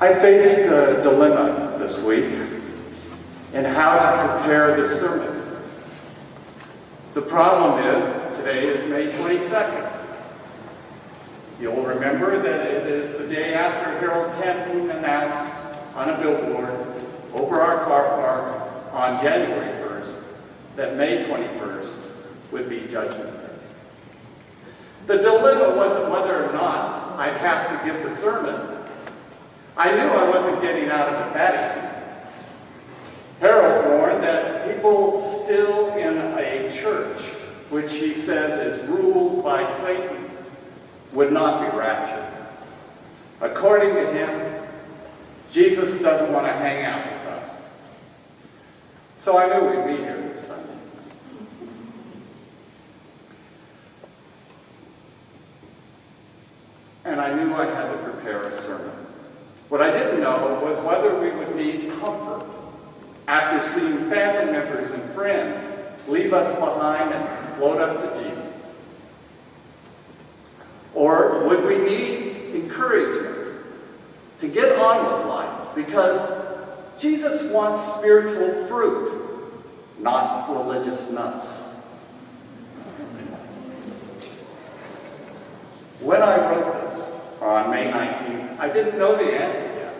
I faced a dilemma this week in how to prepare this sermon. The problem is, today is May 22nd. You'll remember that it is the day after Harold Camping announced on a billboard over our car park on January 1st that May 21st would be Judgment Day. The dilemma wasn't whether or not I'd have to give the sermon. I knew I wasn't getting out of the catechism. Harold warned that people still in a church, which he says is ruled by Satan, would not be raptured. According to him, Jesus doesn't want to hang out with us. So I knew we'd be here this Sunday. And I knew I had to prepare a sermon. What I didn't know was whether we would need comfort after seeing family members and friends leave us behind and float up to Jesus. Or would we need encouragement to get on with life? Because Jesus wants spiritual fruit, not religious nuts. When I wrote this on May 19th, I didn't know the answer yet.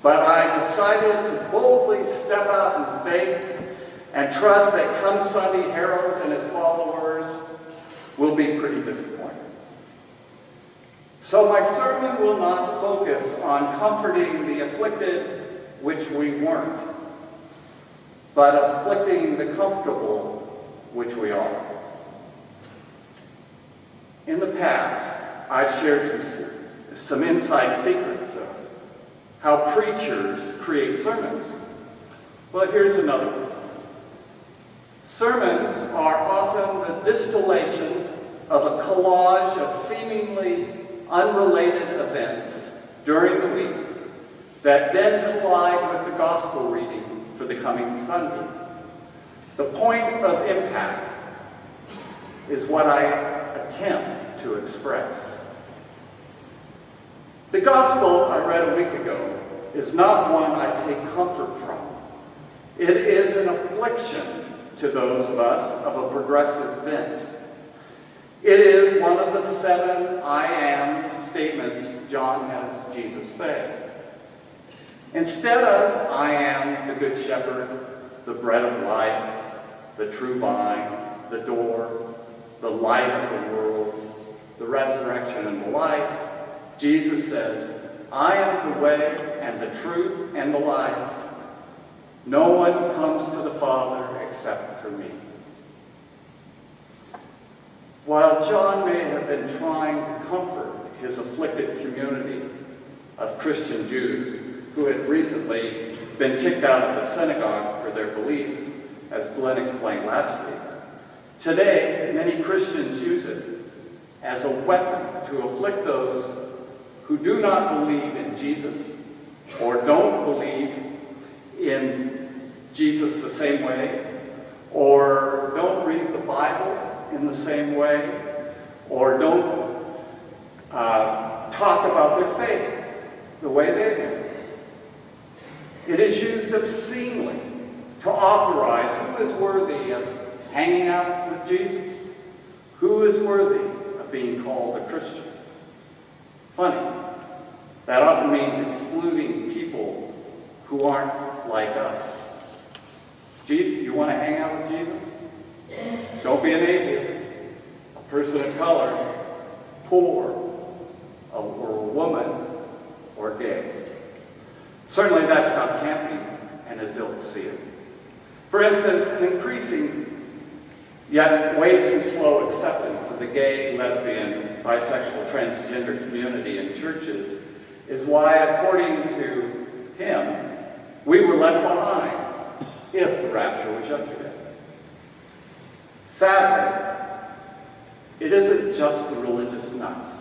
But I decided to boldly step out in faith and trust that come Sunday, Harold and his followers will be pretty disappointed. So my sermon will not focus on comforting the afflicted, which we weren't, but afflicting the comfortable, which we are. In the past, I've shared some inside secrets of how preachers create sermons. Well, here's another one. Sermons are often the distillation of a collage of seemingly unrelated events during the week that then collide with the gospel reading for the coming Sunday. The point of impact is what I attempt to express. The gospel I read a week ago is not one I take comfort from. It is an affliction to those of us of a progressive bent. It is one of the 7 I am statements John has Jesus say. Instead of I am the good shepherd, the bread of life, the true vine, the door, the light of the world, the resurrection and the life, Jesus says, I am the way and the truth and the life. No one comes to the Father except through me. While John may have been trying to comfort his afflicted community of Christian Jews who had recently been kicked out of the synagogue for their beliefs, as Glenn explained last week, today many Christians use it as a weapon to afflict those who do not believe in Jesus or don't believe in Jesus the same way, or don't read the Bible in the same way, or don't talk about their faith the way they do. It is used obscenely to authorize who is worthy of hanging out with Jesus, who is worthy of being called a Christian. Funny, that often means excluding people who aren't like us. Jesus, you want to hang out with Jesus? Don't be an atheist, a person of color, poor, or a woman, or gay. Certainly that's how Camping and his ilk see it. For instance, an increasing, yet way too slow acceptance of the gay, lesbian, bisexual, transgender community in churches is why, according to him, we were left behind if the rapture was yesterday. Sadly, it isn't just the religious nuts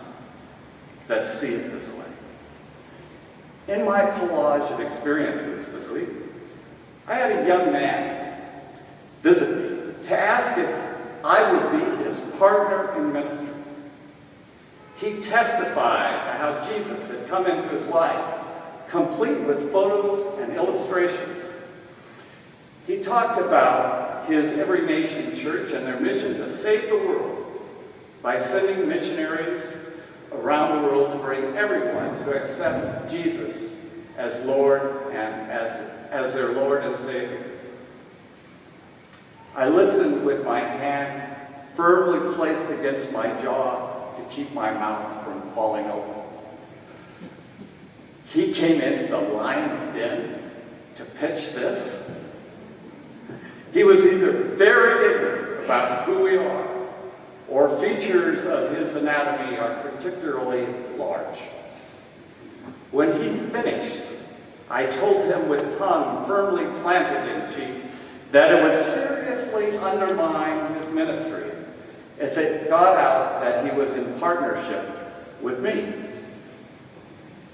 that see it this way. In my collage of experiences this week, I had a young man visit me to ask if I would be his partner in ministry. He testified to how Jesus had come into his life complete with photos and illustrations. He talked about his Every Nation Church and their mission to save the world by sending missionaries around the world to bring everyone to accept Jesus as Lord and as their Lord and Savior. I listened with my hand firmly placed against my jaw to keep my mouth from falling open. He came into the lion's den to pitch this. He was either very ignorant about who we are, or features of his anatomy are particularly large. When he finished, I told him with tongue firmly planted in cheek that it would seriously undermine his ministry if it got out that he was in partnership with me.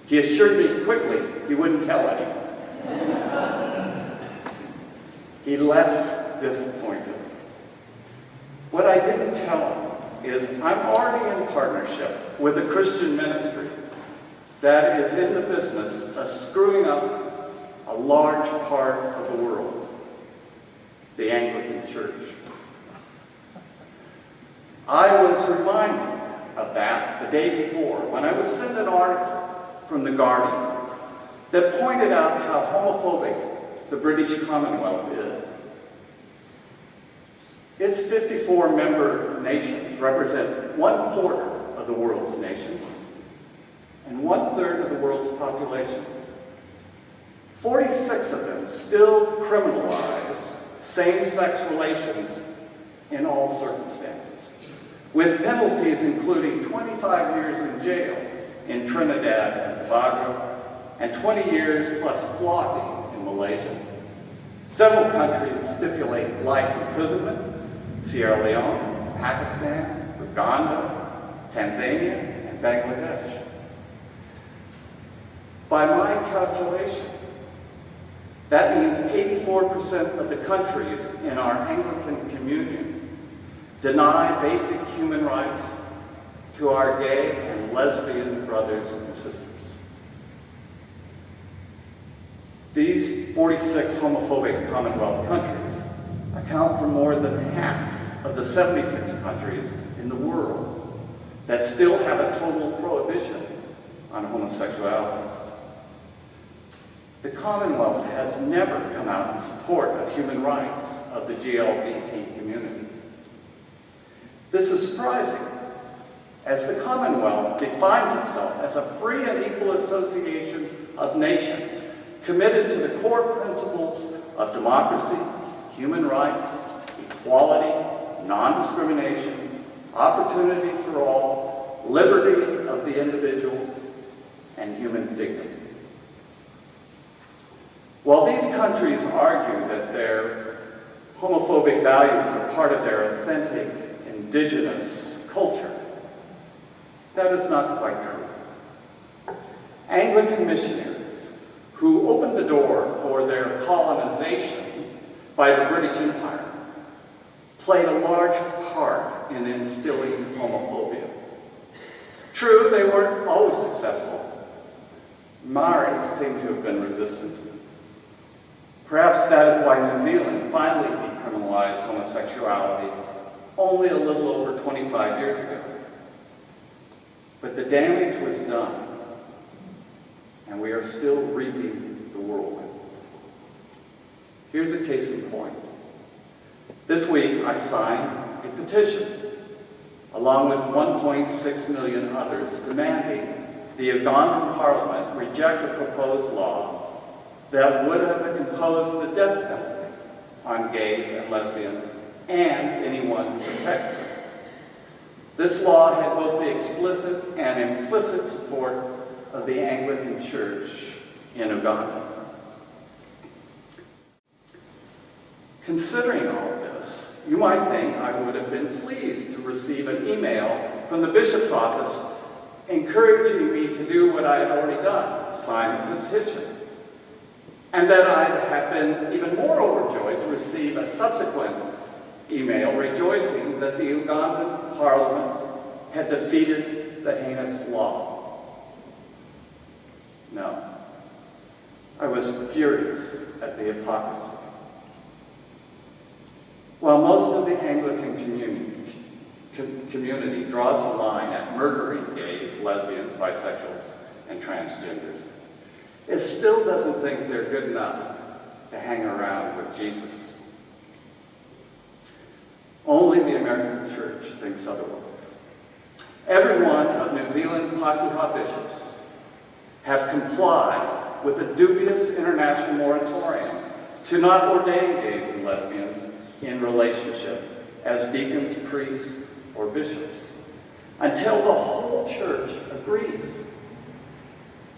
He assured me quickly he wouldn't tell anyone. He left disappointed. What I didn't tell him is I'm already in partnership with a Christian ministry that is in the business of screwing up a large part of the world, the Anglican Church. I was reminded of that the day before when I was sent an article from The Guardian that pointed out how homophobic the British Commonwealth is. Its 54 member nations represent 1/4 of the world's nations and 1/3 of the world's population. 46 of them still criminalize same-sex relations in all circumstances, with penalties including 25 years in jail in Trinidad and Tobago and 20 years plus flogging in Malaysia. Several countries stipulate life imprisonment: Sierra Leone, Pakistan, Uganda, Tanzania, and Bangladesh. By my calculation, that means 84% of the countries in our Anglican communion deny basic human rights to our gay and lesbian brothers and sisters. These 46 homophobic Commonwealth countries account for more than half of the 76 countries in the world that still have a total prohibition on homosexuality. The Commonwealth has never come out in support of human rights of the GLBT community. This is surprising, as the Commonwealth defines itself as a free and equal association of nations committed to the core principles of democracy, human rights, equality, non-discrimination, opportunity for all, liberty of the individual, and human dignity. While these countries argue that their homophobic values are part of their authentic indigenous culture, that is not quite true. Anglican missionaries who opened the door for their colonization by the British Empire played a large part in instilling homophobia. True, they weren't always successful. Maori seem to have been resistant. Perhaps that is why New Zealand finally decriminalized homosexuality only a little over 25 years ago. But the damage was done, and we are still reaping the whirlwind. Here's a case in point. This week, I signed a petition, along with 1.6 million others, demanding the Ugandan Parliament reject a proposed law that would have imposed the death penalty on gays and lesbians and anyone who protects them. This law had both the explicit and implicit support of the Anglican Church in Uganda. Considering all of this, you might think I would have been pleased to receive an email from the bishop's office encouraging me to do what I had already done, sign the petition. And that I have been even more overjoyed to receive a subsequent email rejoicing that the Ugandan Parliament had defeated the heinous law. No. I was furious at the hypocrisy. While most of the Anglican community draws the line at murdering gays, lesbians, bisexuals, and transgenders, it still doesn't think they're good enough to hang around with Jesus. Only the American church thinks otherwise. Every one of New Zealand's Pakeha bishops have complied with a dubious international moratorium to not ordain gays and lesbians in relationship as deacons, priests, or bishops until the whole church agrees.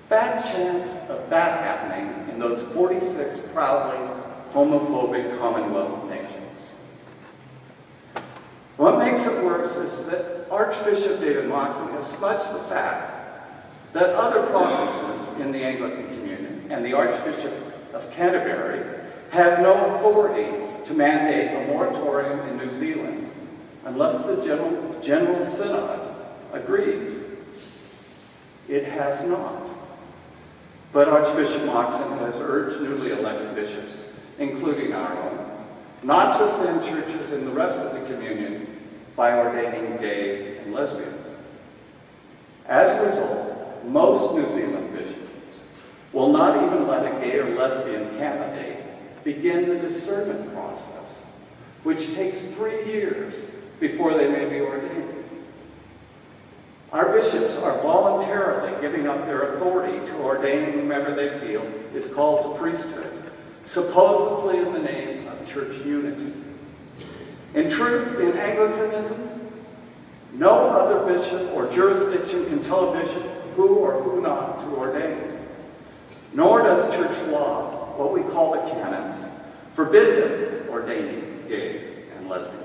Bad chance of that happening in those 46 proudly homophobic Commonwealth nations. What makes it worse is that Archbishop David Moxon has smudged the fact that other provinces in the Anglican Communion and the Archbishop of Canterbury have no authority to mandate a moratorium in New Zealand unless the General Synod agrees. It has not. But Archbishop Moxon has urged newly elected bishops, including our own, not to offend churches in the rest of the communion by ordaining gays and lesbians. As a result, most New Zealand bishops will not even let a gay or lesbian candidate begin the discernment process, which takes 3 years before they may be ordained. Our bishops are voluntarily giving up their authority to ordain whomever they feel is called to priesthood, supposedly in the name of church unity. In truth, in Anglicanism, no other bishop or jurisdiction can tell a bishop who or who not to ordain. Nor does church law, what we call the canons, forbid them ordaining gays and lesbians.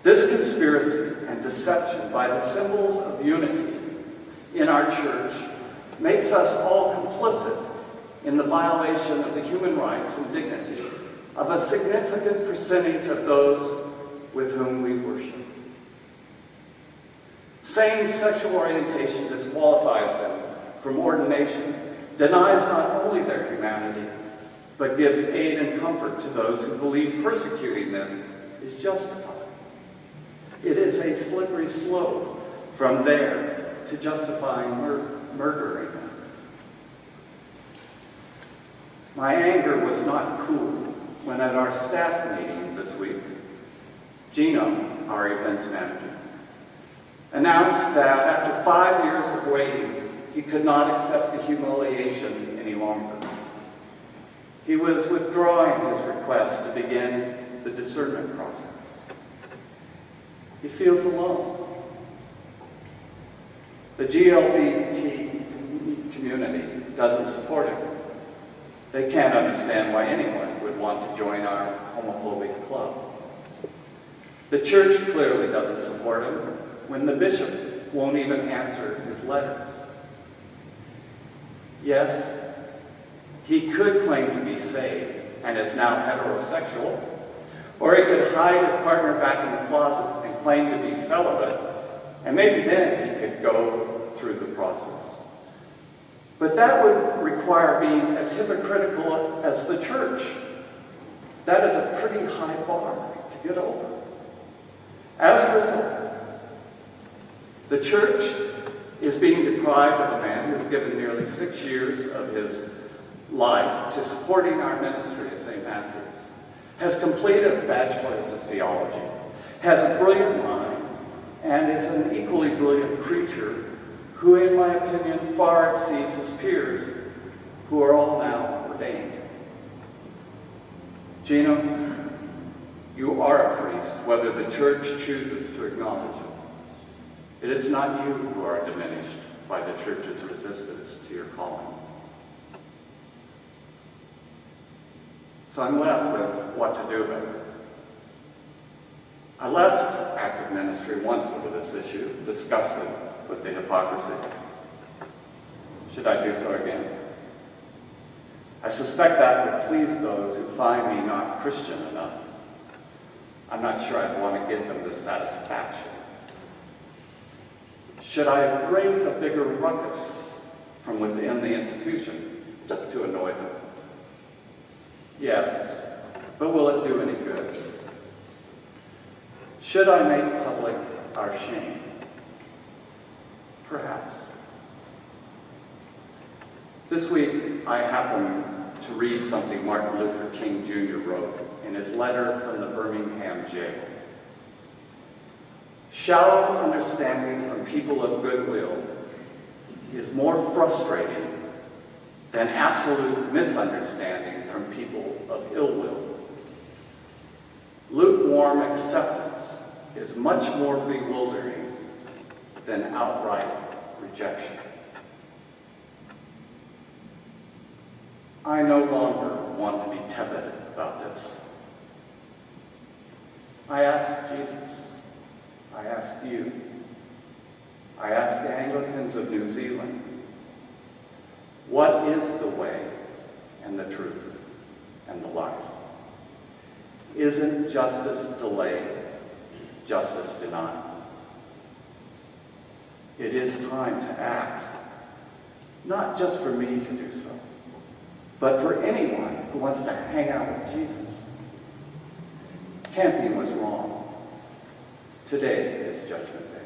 This conspiracy and deception by the symbols of unity in our church makes us all complicit in the violation of the human rights and dignity of a significant percentage of those with whom we worship. Saying sexual orientation disqualifies them from ordination denies not only their humanity, but gives aid and comfort to those who believe persecuting them is justified. It is a slippery slope from there to justifying murdering them. My anger was not cooled when at our staff meeting this week, Gino, our events manager, announced that after 5 years of waiting, he could not accept the humiliation any longer. He was withdrawing his request to begin the discernment process. He feels alone. The GLBT community doesn't support him. They can't understand why anyone would want to join our homophobic club. The church clearly doesn't support him when the bishop won't even answer his letters. Yes, he could claim to be saved and is now heterosexual, or he could hide his partner back in the closet and claim to be celibate, and maybe then he could go through the process. But that would require being as hypocritical as the church. That is a pretty high bar to get over. As a result, the church is being deprived of a man who has given nearly 6 years of his life to supporting our ministry at St. Matthew's, has completed a bachelor's of theology, has a brilliant mind, and is an equally brilliant preacher who, in my opinion, far exceeds his peers, who are all now ordained. Gino, you are a priest, whether the church chooses to acknowledge it. It is not you who are diminished by the church's resistance to your calling. So I'm left with what to do about it. I left active ministry once over this issue, disgusted with the hypocrisy. Should I do so again? I suspect that would please those who find me not Christian enough. I'm not sure I'd want to give them this satisfaction. Should I raise a bigger ruckus from within the institution just to annoy them. Yes, but will it do any good? Should I make public our shame? Perhaps. This week, I happened to read something Martin Luther King Jr. wrote in his letter from the Birmingham jail. Shallow understanding from people of goodwill is more frustrating than absolute misunderstanding from people of ill will. Lukewarm acceptance is much more bewildering than outright rejection. I no longer want to be tepid about this. I ask Jesus. I ask you. I ask the Anglicans of New Zealand. What is the way and the truth and the life? Isn't justice delayed justice denied? It is time to act, not just for me to do so, but for anyone who wants to hang out with Jesus. Camping was wrong. Today is Judgment Day.